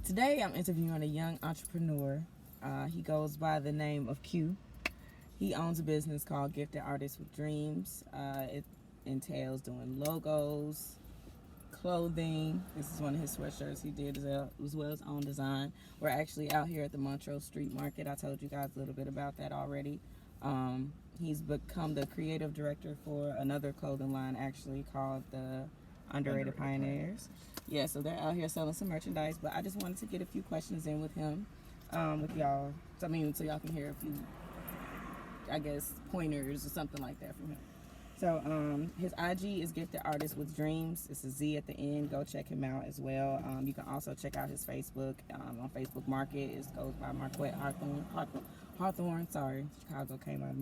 Today I'm interviewing a young entrepreneur. He goes by the name of Q. He owns a business called Gifted Artists with Dreams. It entails doing logos, clothing. This is one of his sweatshirts he did as well as own design. We're actually out here at the Montrose Street Market. I told you guys a little bit about that already. He's become the creative director for another clothing line actually called the Underrated Pioneers. Yeah, so they're out here selling some merchandise, but I just wanted to get a few questions in with him, with y'all. So y'all can hear a few, I guess, pointers or something like that from him. So his IG is Gifted Artists with Dreams. It's a Z at the end. Go check him out as well. You can also check out his Facebook. On Facebook Market, it goes by MARQUETTE Hawthorne. Sorry, Chicago came out of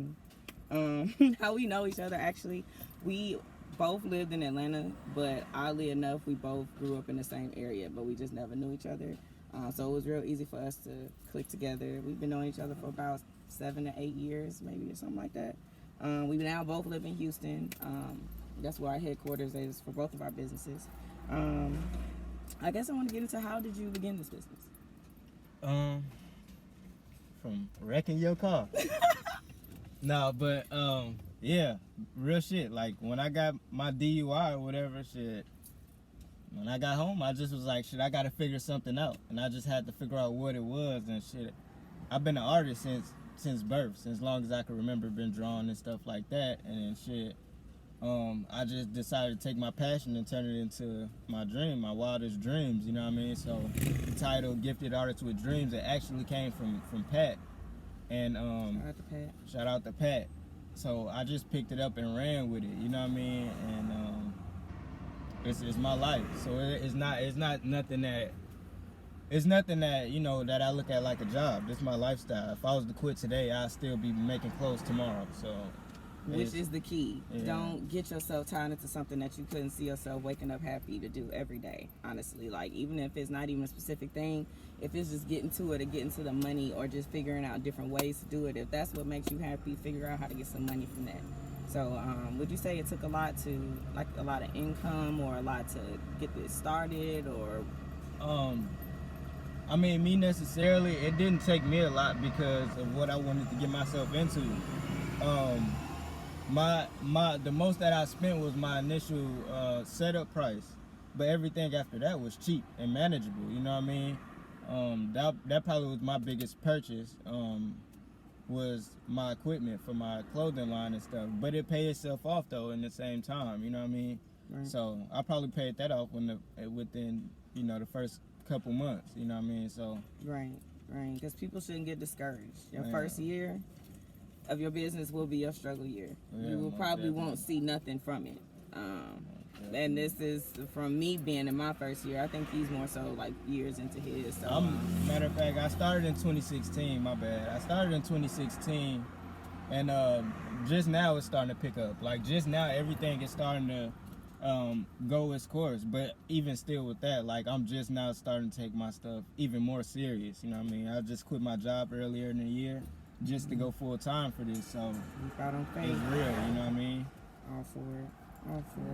me. How we know each other, actually, we both lived in Atlanta, but oddly enough, we both grew up in the same area, but we just never knew each other. So it was real easy for us to click together. We've been knowing each other for about 7 to 8 years, maybe, or something like that. We now both live in Houston. That's where our headquarters is for both of our businesses. I guess I want to get into, how did you begin this business? From wrecking your car. No, but yeah, real shit. Like when I got my DUI or whatever, shit. When I got home, I just was like, shit, I gotta figure something out, and I just had to figure out what it was and shit. I've been an artist since birth, since long as I can remember, been drawing and stuff like that, and shit. I just decided to take my passion and turn it into my dream, my wildest dreams. You know what I mean? So the title "Gifted Artists with Dreams" it actually came from Pat. And shout out to Pat. So I just picked it up and ran with it, you know what I mean? And it's my life. So it's not nothing that you know that I look at like a job. This is my lifestyle. If I was to quit today, I'd still be making clothes tomorrow. So which is the key. Yeah. Don't get yourself tied into something that you couldn't see yourself waking up happy to do every day, honestly. Like, even if it's not even a specific thing, if it's just getting to it or getting to the money or just figuring out different ways to do it, if that's what makes you happy, figure out how to get some money from that. So would you say it took a lot of income or a lot to get this started, or? I mean, me necessarily, it didn't take me a lot because of what I wanted to get myself into. The most that I spent was my initial setup price, but everything after that was cheap and manageable. You know what I mean? That probably was my biggest purchase. Was my equipment for my clothing line and stuff, but it paid itself off though in the same time. You know what I mean? Right. So I probably paid that off within the first couple months. You know what I mean? So right, because people shouldn't get discouraged. Your first year of your business will be your struggle year. Yeah, you will probably won't see nothing from it. And this is from me being in my first year. I think he's more so like years into his. So, matter of fact, I started in 2016. My bad. I started in 2016, and just now it's starting to pick up. Like just now, everything is starting to go its course. But even still with that, like I'm just now starting to take my stuff even more serious. You know what I mean? I just quit my job earlier in the year just to go full time for this. So it's real. You know what I mean? All for it.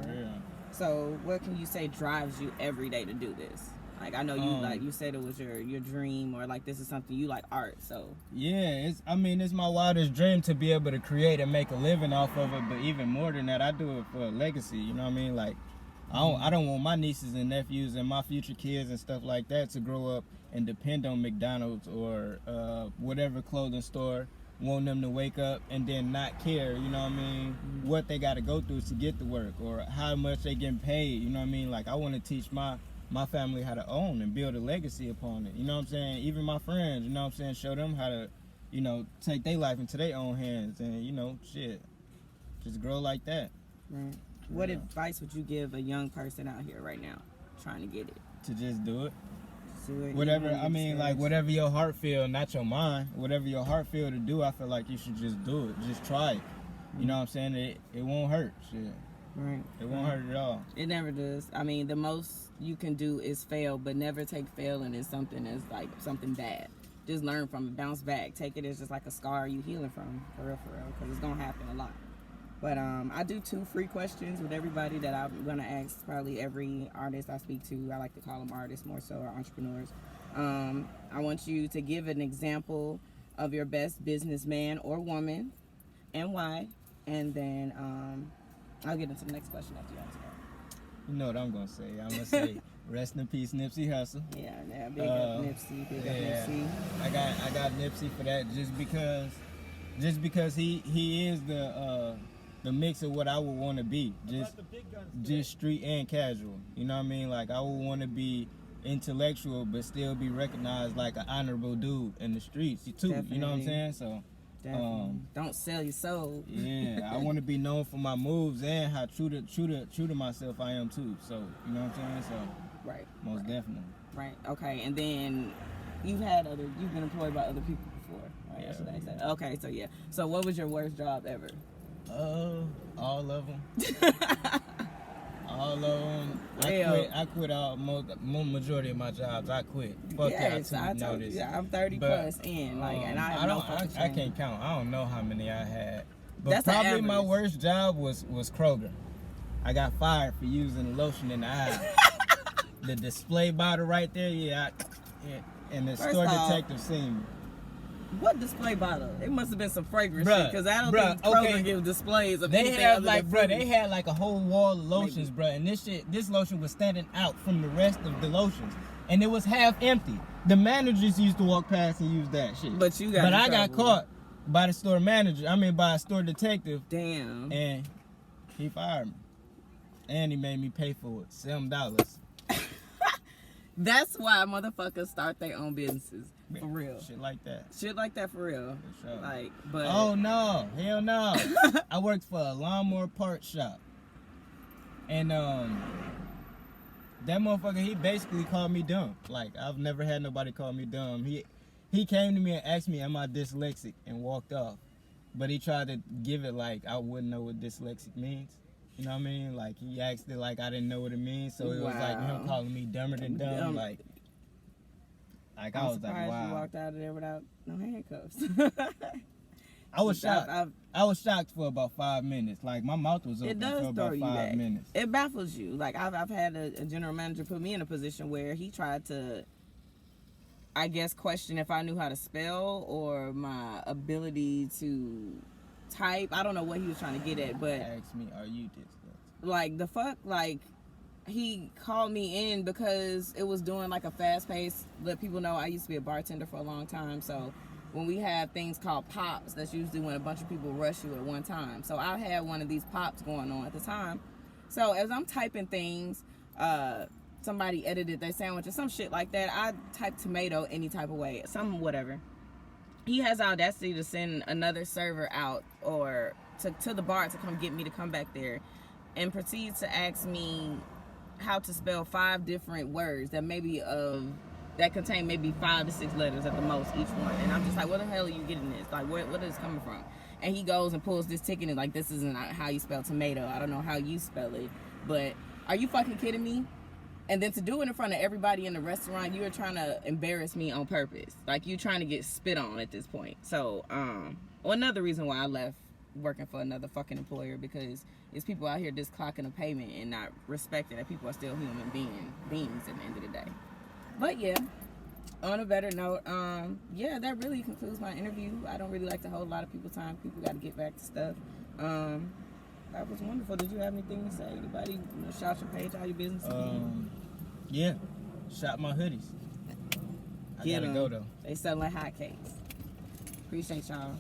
Yeah. So what can you say drives you every day to do this? Like I know you said it was your dream, or like this is something you like, art. So yeah, it's my wildest dream to be able to create and make a living off of it. But even more than that, I do it for a legacy. You know what I mean? Like I don't want my nieces and nephews and my future kids and stuff like that to grow up and depend on McDonald's or whatever clothing store. Want them to wake up and then not care, you know what I mean, what they got to go through to get to work or how much they getting paid, you know what I mean. Like I want to teach my family how to own and build a legacy upon it, you know what I'm saying. Even my friends, you know what I'm saying, show them how to, take their life into their own hands and just grow like that. Right. What advice would you give a young person out here right now trying to get it? To just do it. Whatever, I mean, like whatever your heart feel, not your mind, whatever your heart feel to do, I feel like you should just do it. Just try it. You know what I'm saying? It won't hurt. Shit. Right. It won't hurt at all. It never does. I mean, the most you can do is fail, but never take failing as something as like something bad. Just learn from it, bounce back. Take it as just like a scar you healing from, for real, because it's gonna happen a lot. But I do 2 free questions with everybody that I'm gonna ask. Probably every artist I speak to. I like to call them artists more so, or entrepreneurs. I want you to give an example of your best businessman or woman, and why. And then I'll get into the next question after you answer that. You know what I'm gonna say? I'm gonna say rest in peace, Nipsey Hussle. Yeah, big up Nipsey, big up Nipsey. I got Nipsey for that just because he is the mix of what I would want to be, just street and casual. You know what I mean? Like I would want to be intellectual but still be recognized like an honorable dude in the streets too. Definitely. You know what I'm saying? So don't sell your soul. Yeah, I want to be known for my moves and how true to myself I am too. So you know what I'm saying? So right, most definitely. Right. Okay. And then you've been employed by other people before. Right? Yeah. Should I say? Okay. So yeah. So what was your worst job ever? All of them. All of them. I quit all majority of my jobs. I quit. Fuck yes, y'all I too. told you. I'm 30 plus in, and I have no fucking I can't count. I don't know how many I had. But that's probably my worst job was Kroger. I got fired for using lotion in the aisle. The display bottle right there, and the store detective seen me. What display bottle? It must have been some fragrance shit, because I don't think Kroger give displays of anything other than fruit. They had like a whole wall of lotions, bruh, and this lotion was standing out from the rest of the lotions, and it was half empty. The managers used to walk past and use that shit. But I got caught by the store manager. By a store detective. Damn. And he fired me, and he made me pay for it, $7. That's why motherfuckers start their own businesses. For real. Shit like that. Shit like that for real. For sure. Like, but oh no, hell no. I worked for a lawnmower parts shop. And that motherfucker, he basically called me dumb. Like, I've never had nobody call me dumb. He came to me and asked me, am I dyslexic? And walked off. But he tried to give it like I wouldn't know what dyslexic means. You know what I mean? Like, he asked it like I didn't know what it means. So it was like him calling me dumber than dumb. Like I was like, wow. You walked out of there without no handcuffs. I was shocked. I was shocked for about 5 minutes. Like, my mouth was open for about 5 minutes. It baffles you. Like, I've had a general manager put me in a position where he tried to, I guess, question if I knew how to spell or my ability to type. I don't know what he was trying to get at, but asked me, are you dyslexic? Like, the fuck? Like, he called me in because it was doing like a fast pace. Let people know I used to be a bartender for a long time. So when we have things called pops, that's usually when a bunch of people rush you at one time. So I had one of these pops going on at the time. So as I'm typing things, somebody edited their sandwich or some shit like that. I typed tomato any type of way, some whatever. He has the audacity to send another server out or to the bar to come get me to come back there, and proceeds to ask me how to spell 5 different words that that contain maybe 5 to 6 letters at the most each one. And I'm just like, where the hell are you getting this? Like, what is this coming from? And he goes and pulls this ticket and like, this isn't how you spell tomato. I don't know how you spell it, but are you fucking kidding me? And then to do it in front of everybody in the restaurant, you are trying to embarrass me on purpose. Like, you trying to get spit on at this point. So, another reason why I left working for another fucking employer, because it's people out here just clocking a payment and not respecting that people are still human beings at the end of the day. But yeah, on a better note, yeah, that really concludes my interview. I don't really like to hold a lot of people's time. People got to get back to stuff. That was wonderful. Did you have anything to say? Anybody shout your page, all your business again? Yeah, shop my hoodies. I gotta go though. They selling like hotcakes. Appreciate y'all.